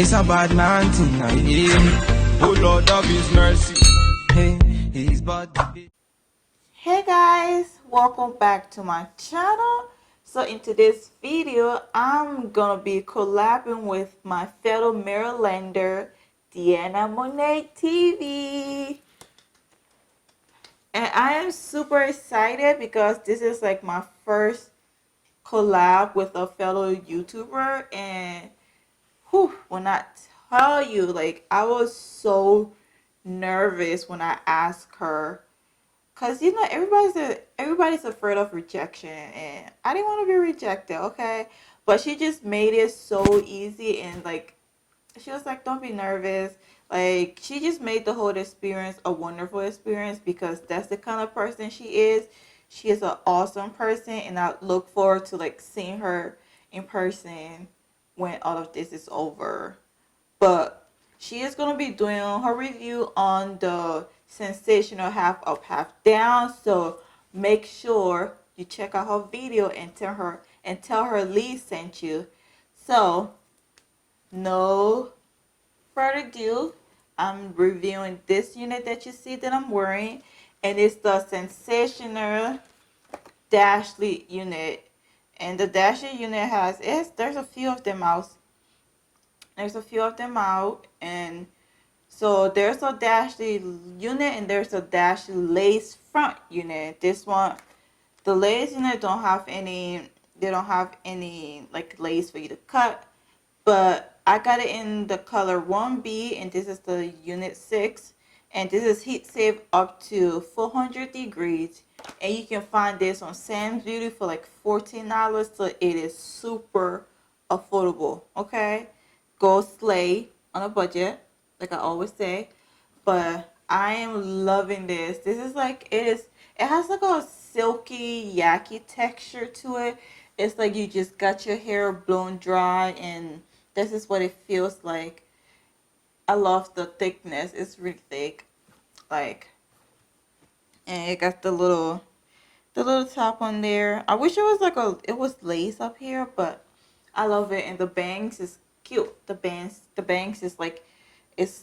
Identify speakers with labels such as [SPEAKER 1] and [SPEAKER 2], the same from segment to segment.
[SPEAKER 1] It's a bad man thing, I hear. Oh Lord of His mercy. Hey, He's bad.
[SPEAKER 2] Hey guys, welcome back to my channel. So in today's video, I'm gonna be collabing with my fellow Marylander, DeAnna Monet TV. And I am super excited because this is like my first collab with a fellow YouTuber, and when I tell you, like, I was so nervous when I asked her, cause you know everybody's afraid of rejection, and I didn't want to be rejected, okay? But she just made it so easy, and like she was like, "Don't be nervous." Like, she just made the whole experience a wonderful experience because that's the kind of person she is. She is an awesome person, and I look forward to like seeing her in person when all of this is over. But she is going to be doing her review on the Sensational Half Up Half Down, so make sure you check out her video and tell her Lee sent you. So no further ado, I'm reviewing this unit that you see that I'm wearing, and it's the Sensational Dashley unit. And the Dashley unit there's a few of them out. And so there's a Dashley unit and there's a Dashley lace front unit. This one, the lace unit don't have any like lace for you to cut, but I got it in the color 1B, and this is the unit 6, and this is heat safe up to 400 degrees, and you can find this on Sam's Beauty for like $14, so it is super affordable. Okay, go slay on a budget, like I always say. But I am loving this. This is like, it has like a silky yaki texture to it. It's like you just got your hair blown dry, and this is what it feels like. I love the thickness. It's really thick, like, and it got the little top on there. I wish it was like it was lace up here, but I love it. And the bangs is cute. The bangs is like, it's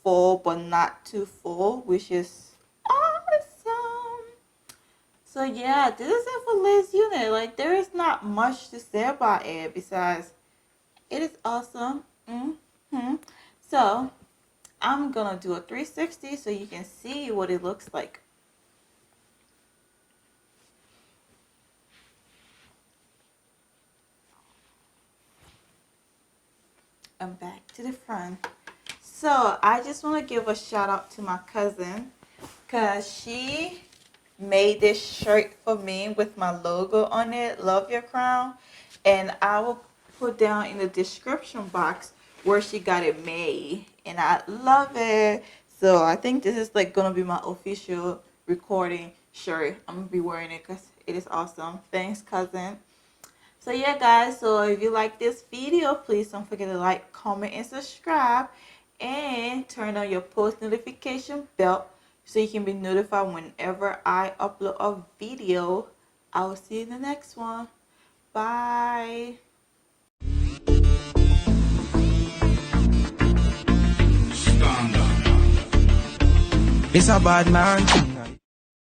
[SPEAKER 2] full but not too full, which is awesome. So yeah, this is it for this unit. Like, there is not much to say about it besides it is awesome. So I'm gonna do a 360 so you can see what it looks like. I'm back to the front. So I just want to give a shout out to my cousin, because she made this shirt for me with my logo on it, Love Your Crown, and I will put down in the description box where she got it made, and I love it. So I think this is like gonna be my official recording shirt. I'm gonna be wearing it because it is awesome. Thanks, cousin. So yeah guys, so if you like this video, please don't forget to like, comment, and subscribe, and turn on your post notification bell so you can be notified whenever I upload a video. I will see you in the next one. Bye.
[SPEAKER 1] It's a bad man thing.